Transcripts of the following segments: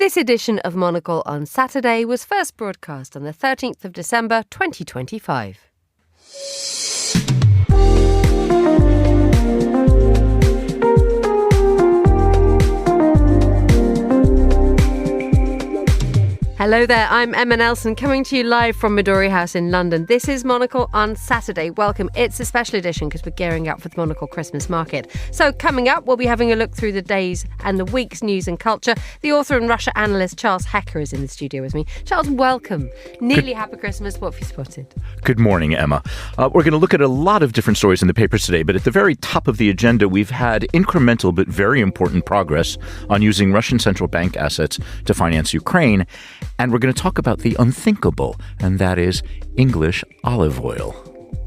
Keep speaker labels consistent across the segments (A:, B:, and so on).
A: This edition of Monocle on Saturday was first broadcast on the 13th of December 2025. Hello there, I'm Emma Nelson, coming to you live from Midori House in London. This is Monocle on Saturday. Welcome. It's a special edition because we're gearing up for the Monocle Christmas market. So coming up, we'll be having a look through the days and the week's news and culture. The author and Russia analyst Charles Hecker is in the studio with me. Charles, welcome. Nearly happy Christmas. What have you spotted?
B: Good morning, Emma. We're going to look at a lot of different stories in the papers today, but at the very top of the agenda, we've had incremental but very important progress on using Russian central bank assets to finance Ukraine. And we're going to talk about the unthinkable, and that is English olive oil.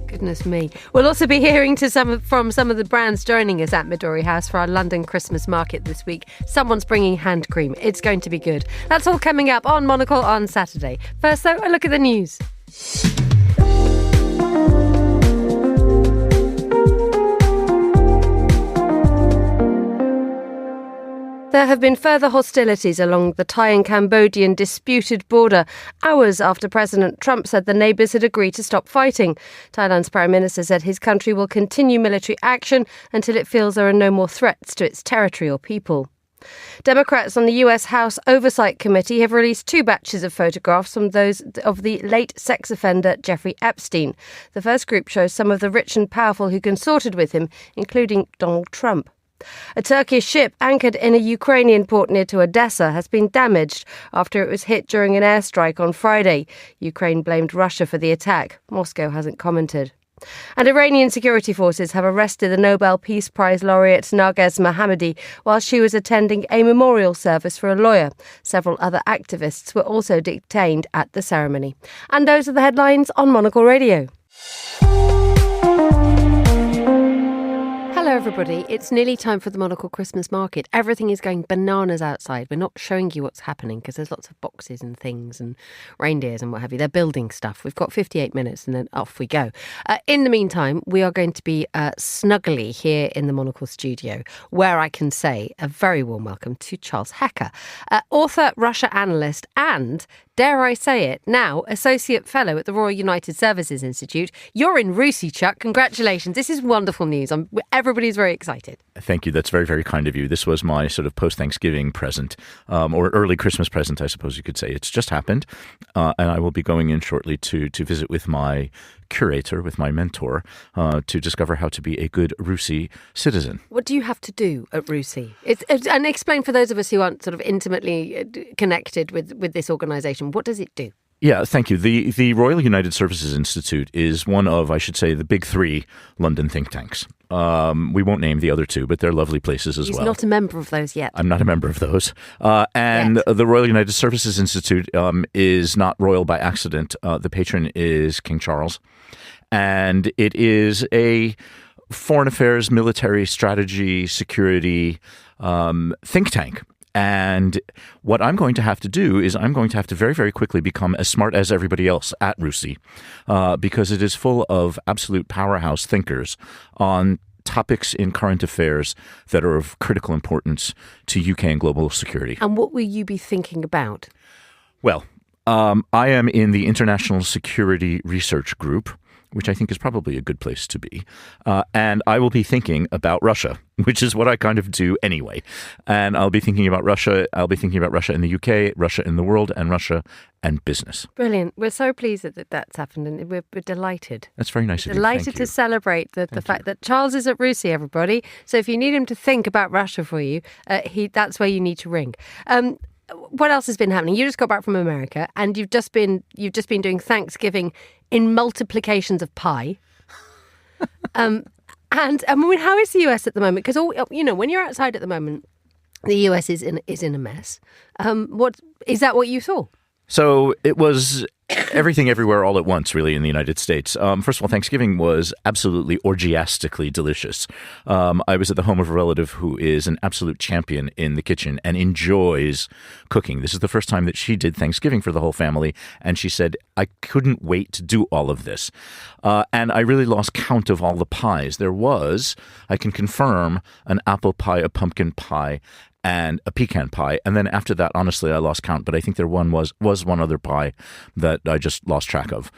A: Goodness me. We'll also be hearing from some of the brands joining us at Midori House for our London Christmas market this week. Someone's bringing hand cream. It's going to be good. That's all coming up on Monocle on Saturday. First, though, a look at the news. There have been further hostilities along the Thai and Cambodian disputed border, hours after President Trump said the neighbours had agreed to stop fighting. Thailand's Prime Minister said his country will continue military action until it feels there are no more threats to its territory or people. Democrats on the US House Oversight Committee have released 2 batches of photographs from those of the late sex offender Jeffrey Epstein. The first group shows some of the rich and powerful who consorted with him, including Donald Trump. A Turkish ship anchored in a Ukrainian port near to Odessa has been damaged after it was hit during an airstrike on Friday. Ukraine blamed Russia for the attack. Moscow hasn't commented. And Iranian security forces have arrested the Nobel Peace Prize laureate Narges Mohammadi while she was attending a memorial service for a lawyer. Several other activists were also detained at the ceremony. And those are the headlines on Monocle Radio. Hello everybody, it's nearly time for the Monocle Christmas market. Everything is going bananas outside. We're not showing you what's happening because there's lots of boxes and things and reindeers and what have you. They're building stuff. We've got 58 minutes and then off we go. In the meantime, we are going to be snugly here in the Monocle studio where I can say a very warm welcome to Charles Hecker, author, Russia analyst and, dare I say it, now Associate Fellow at the Royal United Services Institute. You're in Russia, Chuck. Congratulations. This is wonderful news. Everybody's very excited.
B: Thank you. That's very, very kind of you. This was my sort of post-Thanksgiving present, or early Christmas present, I suppose you could say. It's just happened, and I will be going in shortly to visit with my curator, with my mentor, to discover how to be a good Russi citizen.
A: What do you have to do at Russi? And explain for those of us who aren't sort of intimately connected with this organisation, what does it do?
B: Yeah, thank you. The Royal United Services Institute is one of, I should say, the big 3 London think tanks. We won't name the other 2, but they're lovely places as well.
A: He's not a member of those yet.
B: I'm not a member of those. And the Royal United Services Institute is not royal by accident. The patron is King Charles. And it is a foreign affairs, military strategy, security think tank. And what I'm going to have to do is I'm going to have to very, very quickly become as smart as everybody else at Russi, because it is full of absolute powerhouse thinkers on topics in current affairs that are of critical importance to UK and global security.
A: And what will you be thinking about?
B: Well, I am in the International Security Research Group, which I think is probably a good place to be. And I will be thinking about Russia, which is what I kind of do anyway. And I'll be thinking about Russia. I'll be thinking about Russia in the UK, Russia in the world, and Russia and business.
A: Brilliant. We're so pleased that that's happened, and we're delighted.
B: That's very nice of you.
A: Delighted to celebrate the fact that Charles is at Russi, everybody. So if you need him to think about Russia for you, that's where you need to ring. What else has been happening? You just got back from America, and you've just been doing Thanksgiving in multiplications of pie. And I mean, how is the US at the moment? Because when you're outside at the moment, the US is in a mess. What is that? What you saw?
B: So it was everything everywhere all at once, really, in the United States. First of all, Thanksgiving was absolutely orgiastically delicious. I was at the home of a relative who is an absolute champion in the kitchen and enjoys cooking. This is the first time that she did Thanksgiving for the whole family, and she said, I couldn't wait to do all of this. And I really lost count of all the pies. There was, I can confirm, an apple pie, a pumpkin pie, and a pecan pie. And then after that, honestly, I lost count, but I think there was one other pie that I just lost track of.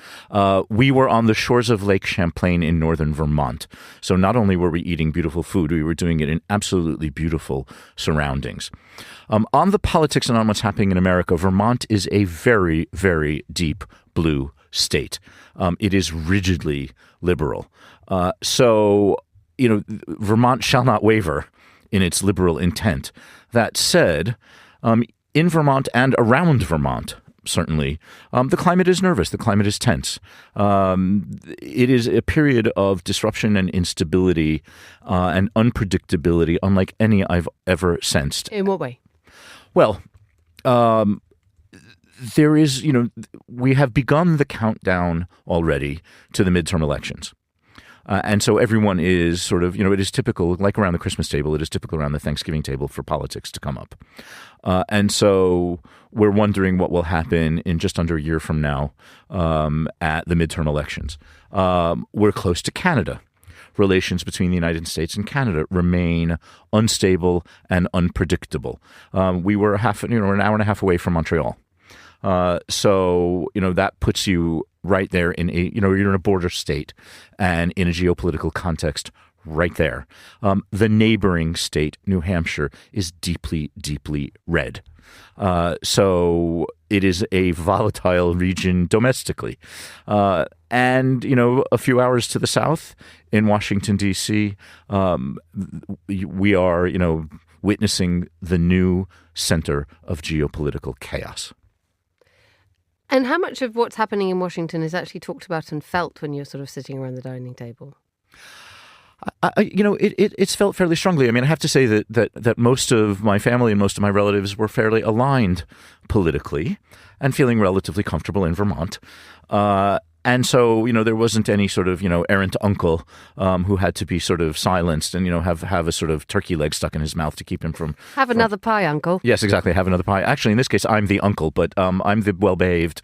B: We were on the shores of Lake Champlain in northern Vermont. So not only were we eating beautiful food, we were doing it in absolutely beautiful surroundings. On the politics and on what's happening in America, Vermont is a very, very deep blue state. It is rigidly liberal. So, Vermont shall not waver in its liberal intent. That said, in Vermont and around Vermont, certainly, the climate is nervous. The climate is tense. It is a period of disruption and instability and unpredictability unlike any I've ever sensed.
A: In what way?
B: Well, there is, we have begun the countdown already to the midterm elections. And so everyone is sort of, it is typical, like around the Christmas table, it is typical around the Thanksgiving table for politics to come up. And so we're wondering what will happen in just under a year from now at the midterm elections. We're close to Canada. Relations between the United States and Canada remain unstable and unpredictable. We were an hour and a half away from Montreal. So that puts you right there in you're in a border state and in a geopolitical context right there. The neighboring state, New Hampshire, is deeply, deeply red. So it is a volatile region domestically. And, a few hours to the south in Washington, D.C., we are, witnessing the new center of geopolitical chaos.
A: And how much of what's happening in Washington is actually talked about and felt when you're sort of sitting around the dining table?
B: It's felt fairly strongly. I mean, I have to say that most of my family and most of my relatives were fairly aligned politically and feeling relatively comfortable in Vermont. And so, there wasn't any sort of, errant uncle who had to be sort of silenced and, have a sort of turkey leg stuck in his mouth to keep him from...
A: Have another pie, uncle.
B: Yes, exactly. Have another pie. Actually, in this case, I'm the uncle, but I'm the well-behaved,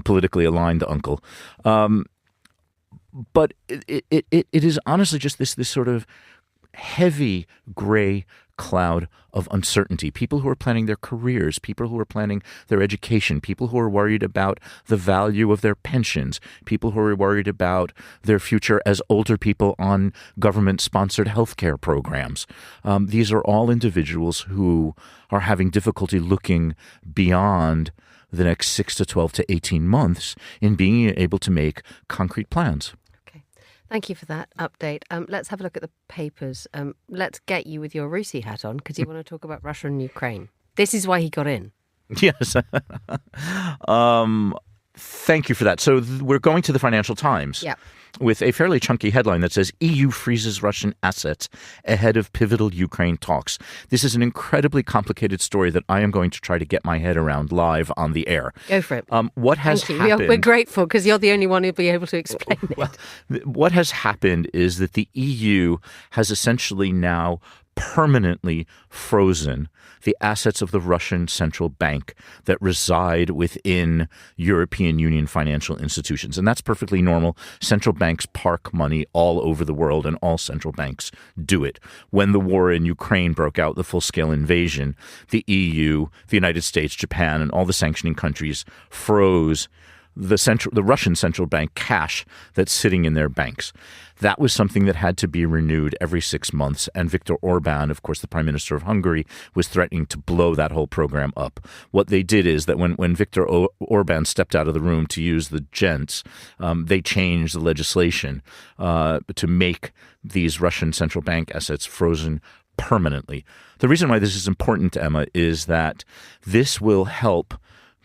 B: politically aligned uncle. But it is honestly just this sort of heavy gray cloud of uncertainty. People who are planning their careers, people who are planning their education, people who are worried about the value of their pensions, people who are worried about their future as older people on government-sponsored healthcare programs. These are all individuals who are having difficulty looking beyond the next 6 to 12 to 18 months in being able to make concrete plans.
A: Thank you for that update. Let's have a look at the papers. Let's get you with your Rusi hat on because you want to talk about Russia and Ukraine. This is why he got in.
B: Yes. Thank you for that. So we're going to the Financial Times with a fairly chunky headline that says EU freezes Russian assets ahead of pivotal Ukraine talks. This is an incredibly complicated story that I am going to try to get my head around live on the air.
A: Go for it.
B: What has happened?
A: We're grateful because you're the only one who'll be able to explain it.
B: What has happened is that the EU has essentially now permanently frozen the assets of the Russian central bank that reside within European Union financial institutions. And that's perfectly normal. Central banks park money all over the world, and all central banks do it. When the war in Ukraine broke out, the full-scale invasion, the EU, the United States, Japan, and all the sanctioning countries froze the Russian central bank cash that's sitting in their banks. That was something that had to be renewed every 6 months. And Viktor Orban, of course, the prime minister of Hungary, was threatening to blow that whole program up. What they did is that when Viktor Orban stepped out of the room to use the gents, they changed the legislation to make these Russian central bank assets frozen permanently. The reason why this is important, Emma, is that this will help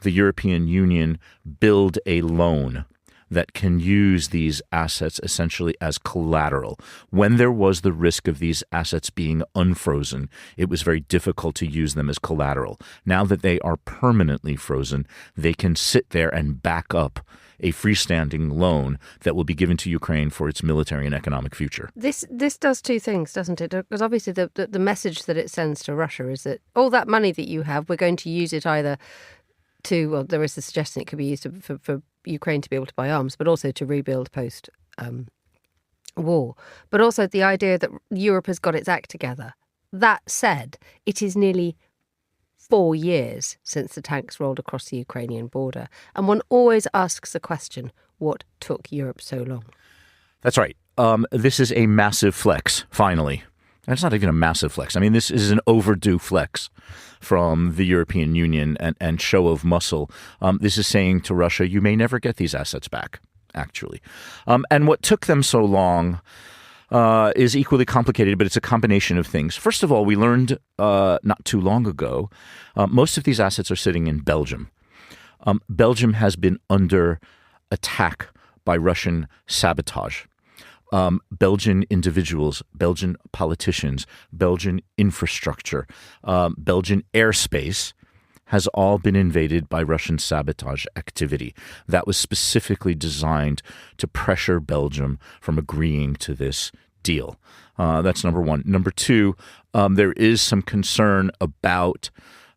B: the European Union build a loan that can use these assets essentially as collateral. When there was the risk of these assets being unfrozen, it was very difficult to use them as collateral. Now that they are permanently frozen, they can sit there and back up a freestanding loan that will be given to Ukraine for its military and economic future.
A: This does two things, doesn't it? Because obviously the message that it sends to Russia is that all that money that you have, we're going to use it either to, well, there is a suggestion it could be used for Ukraine to be able to buy arms, but also to rebuild post war. But also the idea that Europe has got its act together that said, it is nearly 4 years since the tanks rolled across the Ukrainian border. And one always asks the question, what took Europe so long?
B: That's right. This is a massive flex, finally. And it's not even a massive flex. I mean, this is an overdue flex from the European Union and show of muscle. This is saying to Russia, you may never get these assets back, actually. And what took them so long is equally complicated, but it's a combination of things. First of all, we learned not too long ago, most of these assets are sitting in Belgium. Belgium has been under attack by Russian sabotage. Belgian individuals, Belgian politicians, Belgian infrastructure, Belgian airspace has all been invaded by Russian sabotage activity. That was specifically designed to pressure Belgium from agreeing to this deal. That's number one. Number two, there is some concern about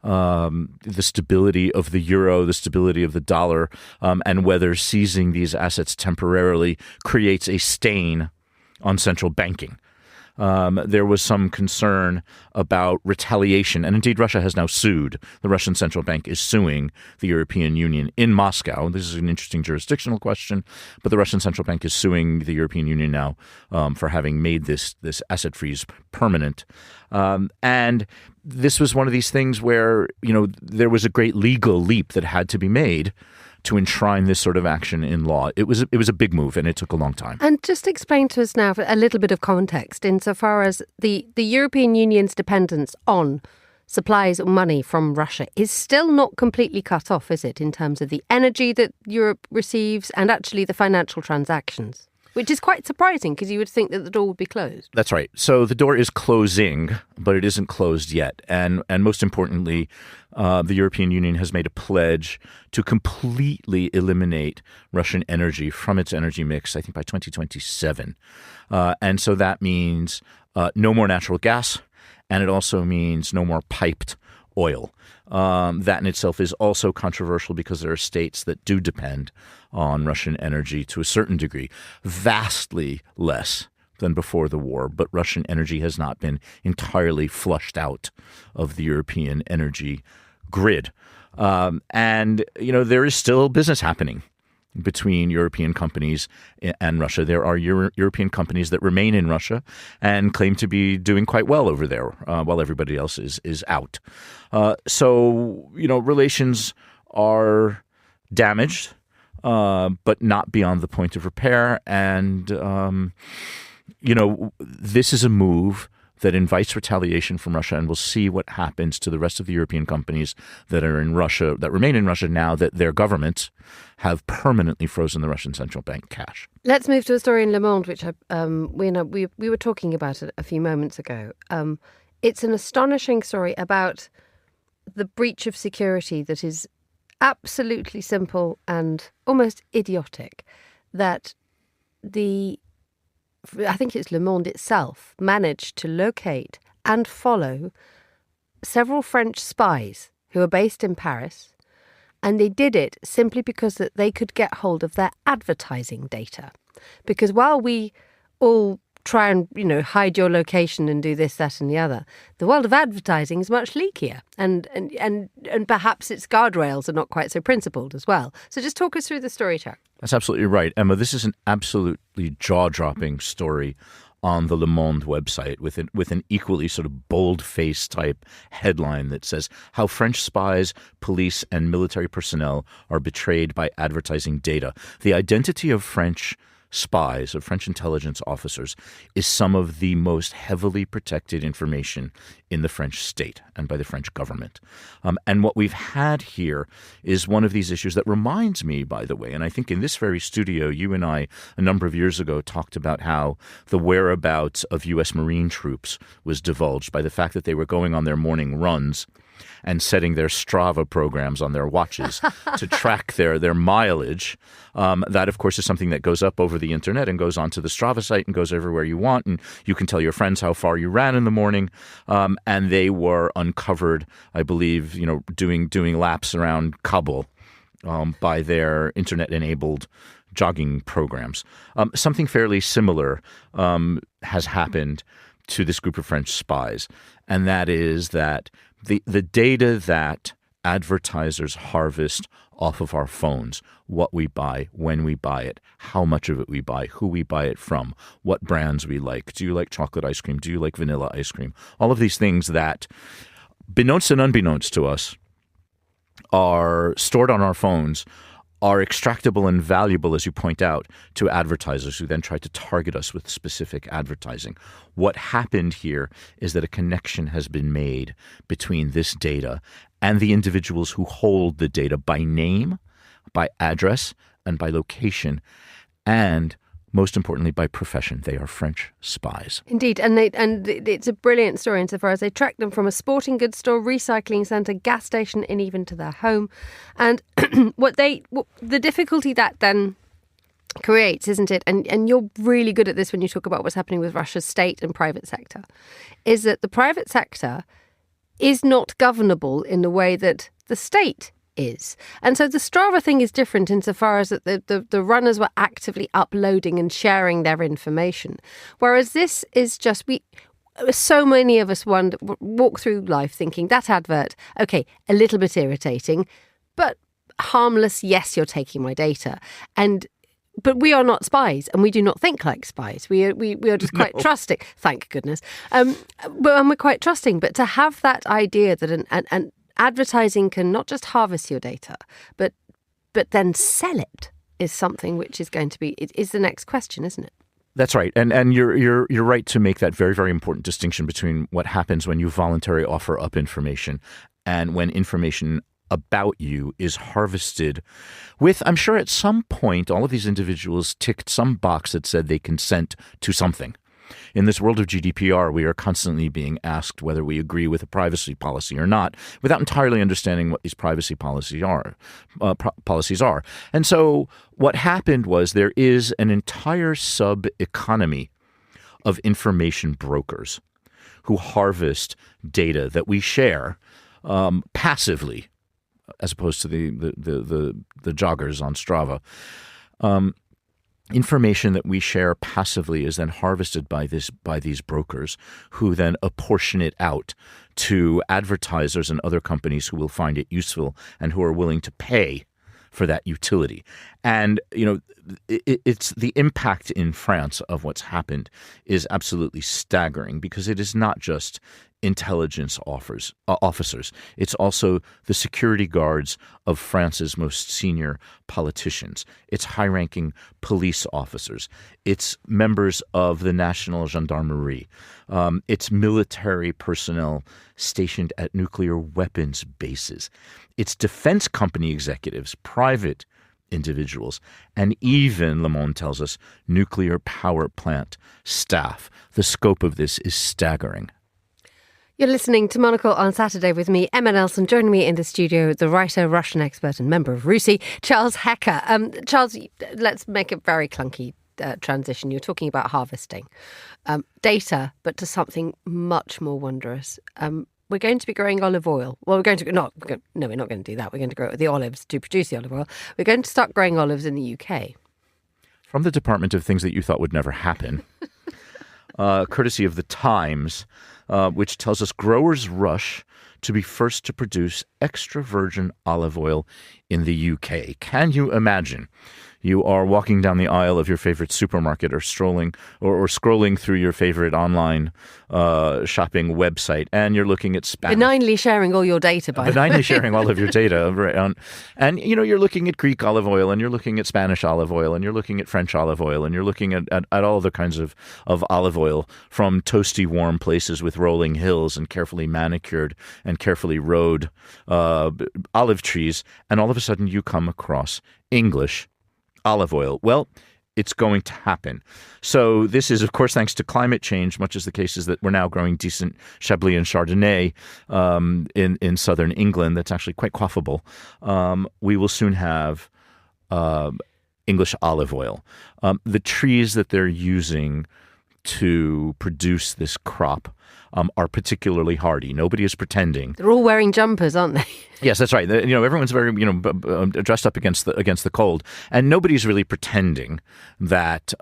B: the stability of the euro, the stability of the dollar, and whether seizing these assets temporarily creates a stain on central banking. There was some concern about retaliation, and indeed Russia has now sued. The Russian central bank is suing the European Union in Moscow. This is an interesting jurisdictional question, but the Russian central bank is suing the European Union now for having made this asset freeze permanent. And this was one of these things where, there was a great legal leap that had to be made to enshrine this sort of action in law. It was a big move, and it took a long time.
A: And just explain to us now a little bit of context insofar as the European Union's dependence on supplies of money from Russia is still not completely cut off, is it, in terms of the energy that Europe receives and actually the financial transactions? Which is quite surprising because you would think that the door would be closed. That's
B: right. So the door is closing, but it isn't closed yet. And most importantly, the European Union has made a pledge to completely eliminate Russian energy from its energy mix, I think by 2027. And so that means no more natural gas, and it also means no more piped oil. That in itself is also controversial because there are states that do depend on Russian energy to a certain degree, vastly less than before the war. But Russian energy has not been entirely flushed out of the European energy grid. And there is still business happening between European companies and Russia. There are European companies that remain in Russia and claim to be doing quite well over there while everybody else is out. So relations are damaged, but not beyond the point of repair. And, this is a move that invites retaliation from Russia, and we'll see what happens to the rest of the European companies that are in Russia, that remain in Russia now that their governments have permanently frozen the Russian central bank cash.
A: Let's move to a story in Le Monde, which we were talking about it a few moments ago. It's an astonishing story about the breach of security that is absolutely simple and almost idiotic, that I think it's Le Monde itself, managed to locate and follow several French spies who are based in Paris, and they did it simply because that they could get hold of their advertising data. Because while we all try and, hide your location and do this, that and the other, the world of advertising is much leakier, and perhaps its guardrails are not quite so principled as well. So just talk us through the story, Chuck.
B: That's absolutely right, Emma. This is an absolutely jaw-dropping story on the Le Monde website with an equally sort of bold-faced type headline that says how French spies, police, and military personnel are betrayed by advertising data. The identity of French spies, of French intelligence officers, is some of the most heavily protected information in the French state and by the French government. And what we've had here is one of these issues that reminds me, by the way, and I think in this very studio, you and I, a number of years ago, talked about how the whereabouts of U.S. Marine troops was divulged by the fact that they were going on their morning runs and setting their Strava programs on their watches to track their mileage. That, of course, is something that goes up over the internet and goes onto the Strava site and goes everywhere you want. And you can tell your friends how far you ran in the morning. And they were uncovered, I believe, doing laps around Kabul by their internet-enabled jogging programs. Something fairly similar has happened to this group of French spies, and that is that the data that advertisers harvest off of our phones, what we buy, when we buy it, how much of it we buy, who we buy it from, what brands we like. Do you like chocolate ice cream? Do you like vanilla ice cream? All of these things that, beknownst and unbeknownst to us, are stored on our phones, are extractable and valuable, as you point out, to advertisers who then try to target us with specific advertising. What happened here is that a connection has been made between this data and the individuals who hold the data by name, by address, and by location, and most importantly, by profession. They are French spies.
A: Indeed, and it's a brilliant story insofar as they tracked them from a sporting goods store, recycling centre, gas station, and even to their home. And the difficulty that then creates, isn't it? And you're really good at this when you talk about what's happening with Russia's state and private sector, is that the private sector is not governable in the way that the state is. And so the Strava thing is different insofar as that the runners were actively uploading and sharing their information. Whereas this is just, so many of us walk through life thinking that advert, okay, a little bit irritating, but harmless. Yes, you're taking my data. But we are not spies, and we do not think like spies. We are just quite trusting. Thank goodness. And we're quite trusting. But to have that idea that an advertising can not just harvest your data, but then sell it is something which is going to be is the next question, isn't it?
B: That's right, and you're right to make that very, very important distinction between what happens when you voluntarily offer up information and when information about you is harvested with, I'm sure at some point, all of these individuals ticked some box that said they consent to something. In this world of GDPR, we are constantly being asked whether we agree with a privacy policy or not, without entirely understanding what these privacy policies are. And so what happened was there is an entire sub-economy of information brokers who harvest data that we share passively, as opposed to the joggers on Strava. Information that we share passively is then harvested by these brokers, who then apportion it out to advertisers and other companies who will find it useful and who are willing to pay for that utility. And, it's the impact in France of what's happened is absolutely staggering, because it is not just intelligence officers. It's also the security guards of France's most senior politicians. It's high-ranking police officers. It's members of the National Gendarmerie. It's military personnel stationed at nuclear weapons bases. It's defense company executives, private individuals, and even, Le Monde tells us, nuclear power plant staff. The scope of this is staggering.
A: You're listening to Monocle on Saturday with me, Emma Nelson. Joining me in the studio, the writer, Russian expert and member of RUSI, Charles Hecker. Charles, let's make a very clunky transition. You're talking about harvesting data, but to something much more wondrous. We're going to be growing olive oil. Well, we're not going to do that. We're going to grow the olives to produce the olive oil. We're going to start growing olives in the UK.
B: From the Department of Things that you thought would never happen, courtesy of The Times, which tells us growers rush to be first to produce extra virgin olive oil in the UK. Can you imagine? You are walking down the aisle of your favorite supermarket, or scrolling through your favorite online shopping website, and you're looking at Spanish.
A: Benignly sharing all your data, by the way.
B: Benignly sharing all of your data. Right? And, you're looking at Greek olive oil, and you're looking at Spanish olive oil, and you're looking at French olive oil, and you're looking at all other kinds of olive oil from toasty, warm places with rolling hills and carefully manicured and carefully rowed olive trees. And all of a sudden you come across English olive oil. Well, it's going to happen. So this is, of course, thanks to climate change, much as the case is that we're now growing decent Chablis and Chardonnay in southern England. That's actually quite quaffable. We will soon have English olive oil. The trees that they're using to produce this crop are particularly hardy. Nobody is pretending.
A: They're all wearing jumpers, aren't they?
B: Yes, that's right. Everyone's very dressed up against the cold, and nobody's really pretending that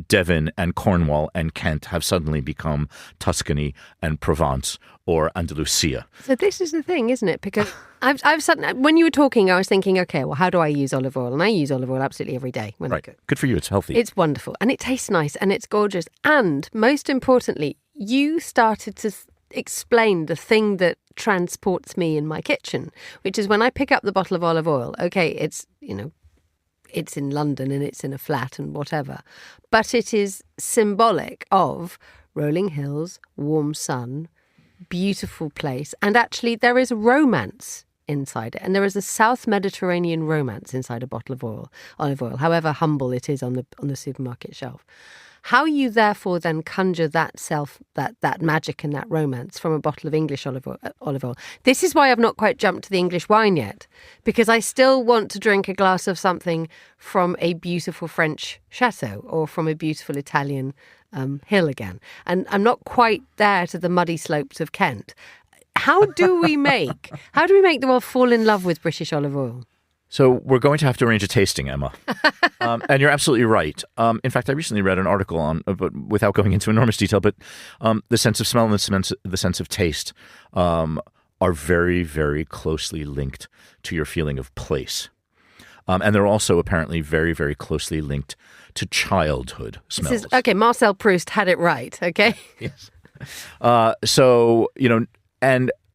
B: Devon and Cornwall and Kent have suddenly become Tuscany and Provence or Andalusia.
A: So this is the thing, isn't it? Because I've suddenly, when you were talking, I was thinking, okay, well, how do I use olive oil? And I use olive oil absolutely every day when I cook.
B: Good for you. It's healthy.
A: It's wonderful, and it tastes nice, and it's gorgeous, and most importantly, you started to explain the thing that transports me in my kitchen, which is when I pick up the bottle of olive oil. Okay, it's in London and it's in a flat and whatever, but it is symbolic of rolling hills, warm sun, beautiful place, and actually there is romance inside it, and there is a South Mediterranean romance inside a bottle of olive oil, however humble it is on the supermarket shelf. How you therefore then conjure that magic and that romance from a bottle of English olive oil. This is why I've not quite jumped to the English wine yet, because I still want to drink a glass of something from a beautiful French chateau or from a beautiful Italian hill again. And I'm not quite there to the muddy slopes of Kent. How do we make the world fall in love with British olive oil?
B: So we're going to have to arrange a tasting, Emma. And you're absolutely right. In fact, I recently read an article on, but without going into enormous detail, but the sense of smell and the sense of taste are very, very closely linked to your feeling of place. And they're also apparently very, very closely linked to childhood smells.
A: Okay, Marcel Proust had it right, okay?
B: Yes.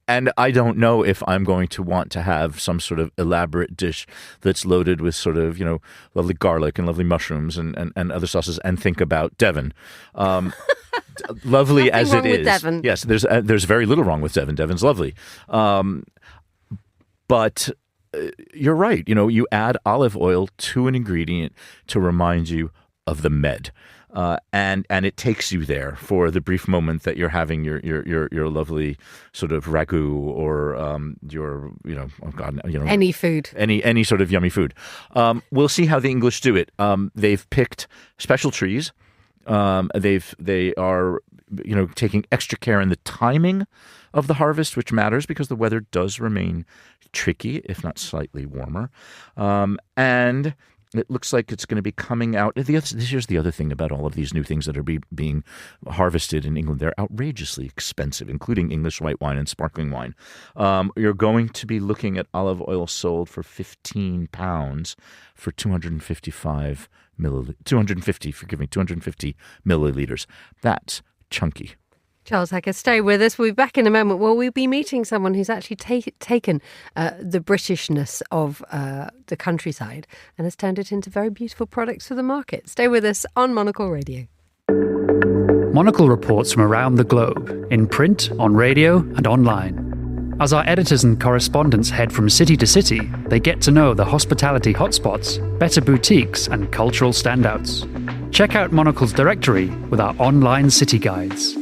B: And I don't know if I'm going to want to have some sort of elaborate dish that's loaded with sort of, lovely garlic and lovely mushrooms and other sauces and think about Devon. Lovely as it is. With Devon. Yes, there's very little wrong with Devon. Devon's lovely. But you're right. You add olive oil to an ingredient to remind you of the Med. And it takes you there for the brief moment that you're having your lovely sort of ragu or
A: any food,
B: any sort of yummy food. We'll see how the English do it. They've picked special trees. They are taking extra care in the timing of the harvest, which matters because the weather does remain tricky, if not slightly warmer, and it looks like it's going to be coming out. Here's the other thing about all of these new things that are being harvested in England. They're outrageously expensive, including English white wine and sparkling wine. You're going to be looking at olive oil sold for £15 for 250 milliliters. That's chunky.
A: Charles Hacker, stay with us. We'll be back in a moment. Well, we'll be meeting someone who's actually taken the Britishness of the countryside and has turned it into very beautiful products for the market. Stay with us on Monocle Radio.
C: Monocle reports from around the globe, in print, on radio and online. As our editors and correspondents head from city to city, they get to know the hospitality hotspots, better boutiques and cultural standouts. Check out Monocle's directory with our online city guides.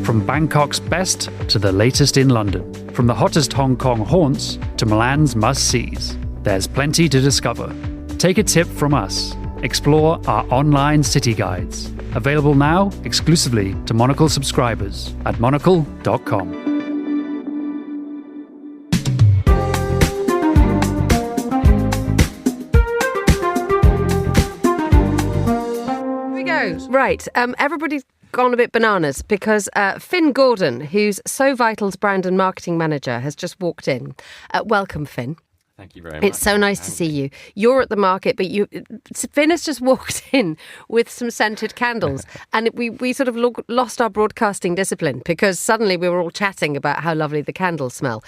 C: From Bangkok's best to the latest in London. From the hottest Hong Kong haunts to Milan's must-sees. There's plenty to discover. Take a tip from us. Explore our online city guides. Available now exclusively to Monocle subscribers at monocle.com.
A: Here we go. Right. Everybody's gone a bit bananas because Finn Gordon, who's Sowvital's brand and marketing manager, has just walked in. Welcome, Finn.
D: Thank you very much.
A: It's so nice to see you. You're at the market, but Finn has just walked in with some scented candles, and we sort of lost our broadcasting discipline because suddenly we were all chatting about how lovely the candles smell.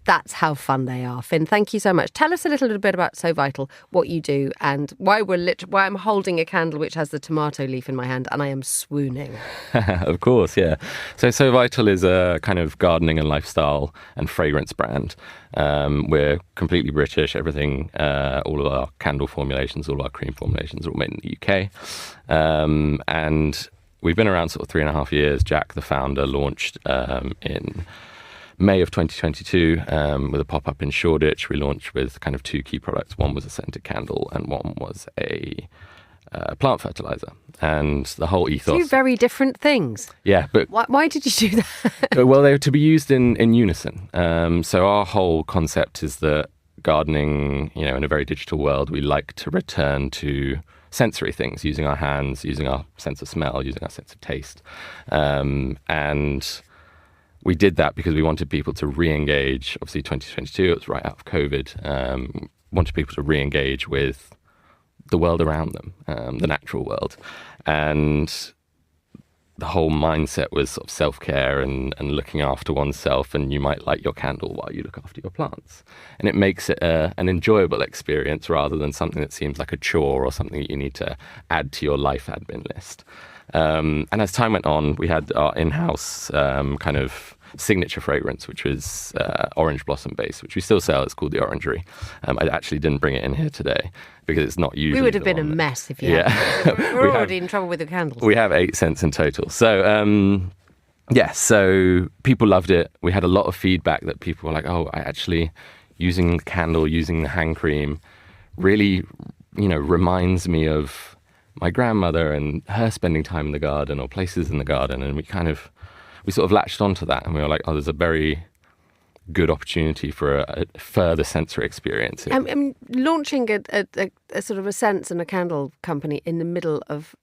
A: That's how fun they are. Finn, thank you so much. Tell us a little bit about Sowvital, what you do, and why I'm holding a candle which has the tomato leaf in my hand, and I am swooning.
D: Of course, yeah. So Sowvital is a kind of gardening and lifestyle and fragrance brand. We're completely British. Everything, all of our candle formulations, all of our cream formulations are all made in the UK. And we've been around sort of 3.5 years. Jack, the founder, launched in May of 2022 with a pop-up in Shoreditch. We launched with kind of 2 key products. One was a scented candle and one was a plant fertilizer. And the whole ethos...
A: Two very different things.
D: Yeah, but...
A: Why did you do that?
D: Well, they were to be used in unison. So our whole concept is that gardening, in a very digital world, we like to return to sensory things, using our hands, using our sense of smell, using our sense of taste. And we did that because we wanted people to re-engage. Obviously, 2022, it was right out of COVID. Wanted people to re-engage with the world around them, the natural world. And the whole mindset was sort of self-care and looking after oneself, and you might light your candle while you look after your plants. And it makes it an enjoyable experience rather than something that seems like a chore or something that you need to add to your life admin list. And as time went on, we had our in-house kind of signature fragrance, which was orange blossom based, which we still sell. It's called the Orangery. I actually didn't bring it in here today because it's not usually.
A: We would have been a mess if you had. We're already in trouble with the candles.
D: We have 8 scents in total. So, so people loved it. We had a lot of feedback that people were like, oh, I actually, using the candle, using the hand cream really, reminds me of my grandmother and her spending time in the garden or places in the garden. And we sort of latched onto that, and we were like, oh, there's a very good opportunity for a further sensory experience.
A: I mean, launching a sort of a scents and a candle company in the middle of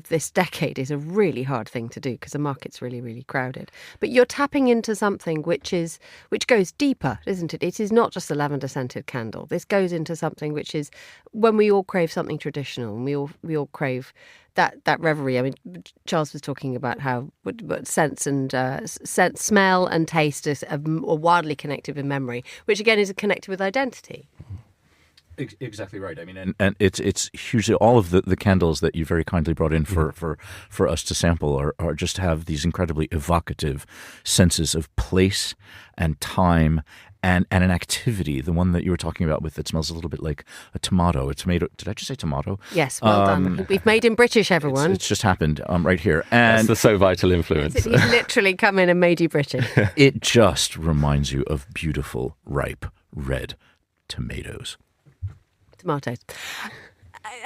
A: this decade is a really hard thing to do because the market's really, really crowded. But you're tapping into something which goes deeper, isn't it? It is not just a lavender scented candle. This goes into something which is when we all crave something traditional, and we all crave that reverie. I mean, Charles was talking about how sense and smell and taste are wildly connected with memory, which again is connected with identity.
B: Exactly right. I mean, and it's hugely, all of the candles that you very kindly brought in for us to sample are just have these incredibly evocative senses of place and time and an activity. The one that you were talking about with, it smells a little bit like a tomato. Did I just say tomato?
A: Yes, well done. We've made him British, everyone.
B: It's just happened right here. And
D: that's the Sowvital influence.
A: He's literally come in and made you British.
B: It just reminds you of beautiful, ripe, red tomatoes.
A: Tomatoes.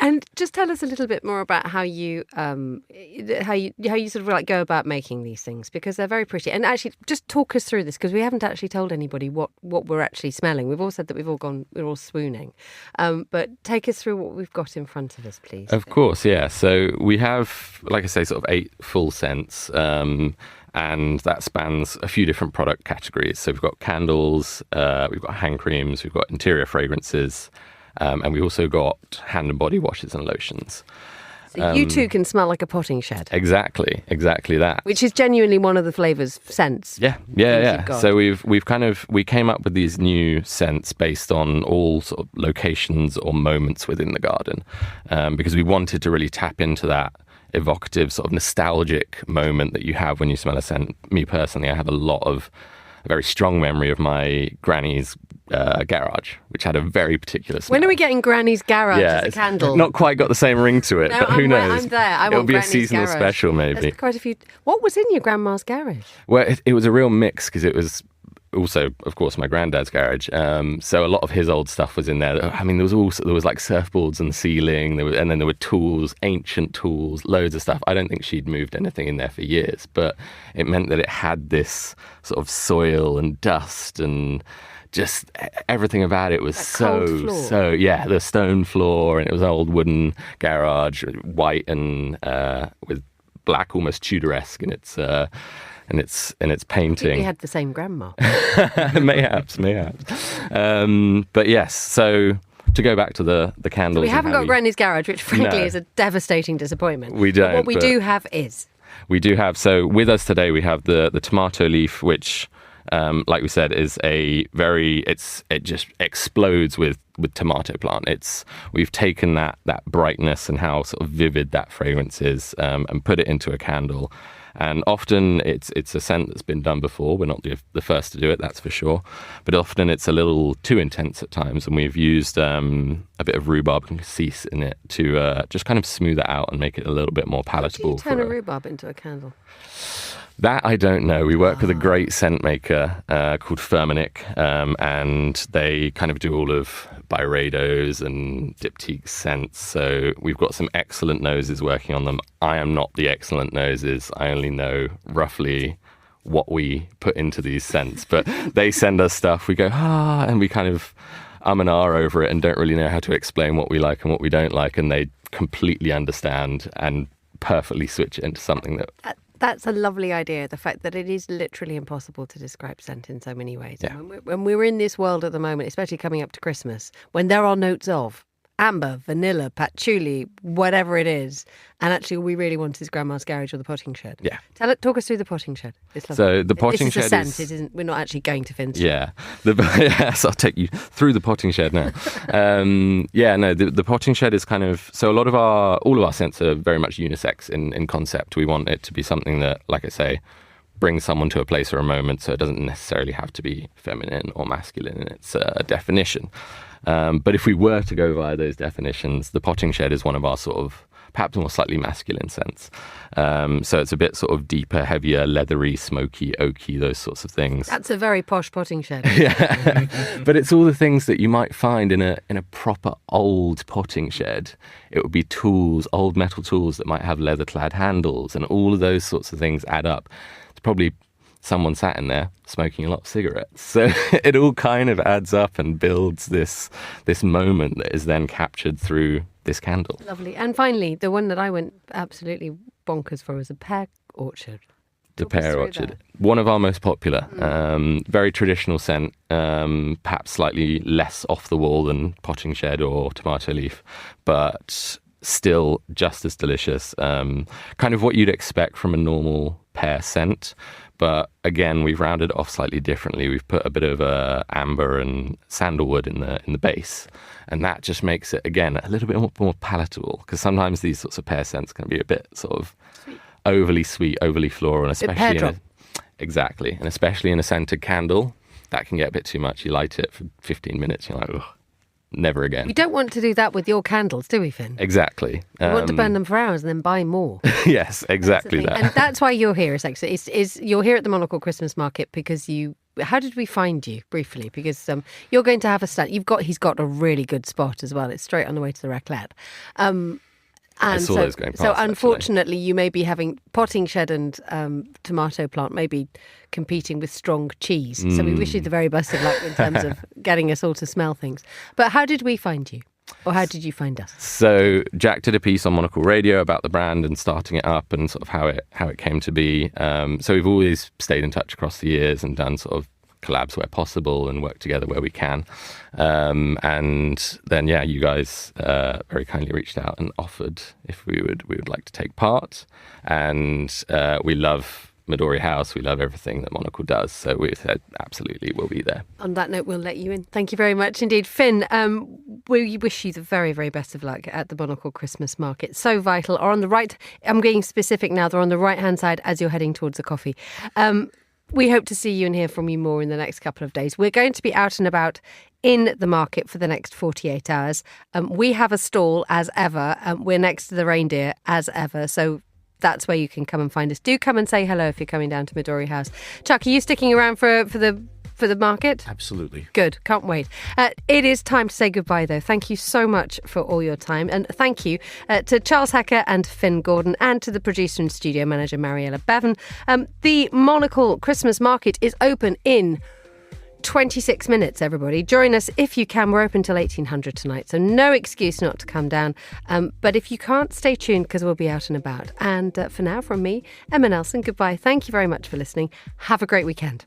A: And just tell us a little bit more about how you sort of like go about making these things, because they're very pretty. And actually, just talk us through this, because we haven't actually told anybody what we're actually smelling. We've all said that we're all swooning. But take us through what we've got in front of us, please.
D: Of course, yeah. So we have, like I say, sort of 8 full scents. And that spans a few different product categories. So we've got candles, we've got hand creams, we've got interior fragrances, and we also got hand and body washes and lotions.
A: So you too can smell like a potting shed.
D: Exactly that.
A: Which is genuinely one of the flavours, scents.
D: Yeah. So we came up with these new scents based on all sort of locations or moments within the garden, because we wanted to really tap into that evocative sort of nostalgic moment that you have when you smell a scent. Me personally, I have a very strong memory of my granny's garage, which had a very particular smell.
A: When are we getting Granny's garage as a candle?
D: Not quite got the same ring to it, but who knows?
A: I'm there.
D: It'll be a seasonal special, maybe.
A: There's quite a few. What was in your grandma's garage?
D: Well, it was a real mix, because it was also, of course, my granddad's garage. So a lot of his old stuff was in there. I mean, there was like surfboards on the ceiling, and then there were tools, ancient tools, loads of stuff. I don't think she'd moved anything in there for years, but it meant that it had this sort of soil and dust and just everything about it was the stone floor, and it was an old wooden garage, white and with black, almost Tudoresque in its painting.
A: We had the same grandma.
D: Mayhaps. But yes, so to go back to the candles.
A: So we haven't got Granny's garage, which frankly is a devastating disappointment.
D: We don't.
A: But what we do have is.
D: We do have, so with us today we have the tomato leaf, which like we said, is it just explodes with tomato plant. We've taken that brightness and how sort of vivid that fragrance is, and put it into a candle. And often it's a scent that's been done before. We're not the first to do it, that's for sure. But often it's a little too intense at times, and we've used a bit of rhubarb and cassis in it to just kind of smooth it out and make it a little bit more palatable.
A: How do you turn a rhubarb into a candle?
D: That I don't know. We work with a great scent maker called Firmenich, and they kind of do all of byredos and diptyque scents. So we've got some excellent noses working on them. I am not the excellent noses. I only know roughly what we put into these scents, but they send us stuff. We go, and we kind of and ah over it and don't really know how to explain what we like and what we don't like. And they completely understand and perfectly switch it into something that...
A: That's a lovely idea, the fact that it is literally impossible to describe scent in so many ways.
D: Yeah.
A: When we're in this world at the moment, especially coming up to Christmas, when there are notes of amber, vanilla, patchouli, whatever it is, and actually all we really want is Grandma's Garage or the potting shed.
D: Yeah.
A: Talk us through the potting shed. It's lovely.
D: So the potting
A: this is
D: shed
A: a scent. It isn't, we're not actually going to Finn's.
D: Yeah. Yes, I'll take you through the potting shed now. The potting shed is kind of... So all of our scents are very much unisex in concept. We want it to be something that, like I say, brings someone to a place or a moment, so it doesn't necessarily have to be feminine or masculine in its definition. But if we were to go via those definitions, the potting shed is one of our sort of perhaps more slightly masculine scents. So it's a bit sort of deeper, heavier, leathery, smoky, oaky, those sorts of things.
A: That's a very posh potting shed.
D: Yeah, but it's all the things that you might find in a proper old potting shed. It would be tools, old metal tools that might have leather-clad handles, and all of those sorts of things add up. It's probably someone sat in there smoking a lot of cigarettes. So it all kind of adds up and builds this moment that is then captured through this candle.
A: Lovely. And finally, the one that I went absolutely bonkers for was a pear orchard.
D: The pear orchard. One of our most popular. Very traditional scent, perhaps slightly less off the wall than potting shed or tomato leaf, but still just as delicious. Kind of what you'd expect from a normal pear scent. But again, we've rounded it off slightly differently. We've put a bit of amber and sandalwood in the base, and that just makes it, again, a little bit more palatable, because sometimes these sorts of pear scents can be a bit sort of overly sweet, overly floral, and especially exactly, and especially in a scented candle, that can get a bit too much. You light it for 15 minutes, you're like, ugh, never again.
A: We don't want to do that with your candles, do we, Finn?
D: Exactly.
A: We want to burn them for hours and then buy more.
D: Yes, exactly that.
A: And that's why you're here, is you're here at the Monocle Christmas Market because how did we find you, briefly? Because you're going to have a stand. He's got a really good spot as well. It's straight on the way to the raclette. And so unfortunately, you may be having potting shed and tomato plant maybe competing with strong cheese. So we wish you the very best of luck in terms of getting us all to smell things. But how did we find you? Or how did you find us?
D: So Jack did a piece on Monocle Radio about the brand and starting it up and sort of how it came to be. So we've always stayed in touch across the years and done sort of collabs where possible and work together where we can. And then, you guys very kindly reached out and offered if we would like to take part. And we love Midori House. We love everything that Monocle does. So we said, absolutely, we'll be there.
A: On that note, we'll let you in. Thank you very much indeed. Finn, we wish you the very, very best of luck at the Monocle Christmas Market. Sowvital are on the right. I'm getting specific now. They're on the right-hand side as you're heading towards the coffee. We hope to see you and hear from you more in the next couple of days. We're going to be out and about in the market for the next 48 hours. We have a stall as ever. We're next to the reindeer as ever. So that's where you can come and find us. Do come and say hello if you're coming down to Midori House. Chuck, are you sticking around for the market?
B: Absolutely.
A: Good. Can't wait. It is time to say goodbye, though. Thank you so much for all your time. And thank you to Charles Hecker and Finn Gordon and to the producer and studio manager, Mariella Bevan. The Monocle Christmas Market is open in 26 minutes, everybody. Join us if you can. We're open till 1800 tonight, so no excuse not to come down. But if you can't, stay tuned because we'll be out and about. And for now, from me, Emma Nelson, goodbye. Thank you very much for listening. Have a great weekend.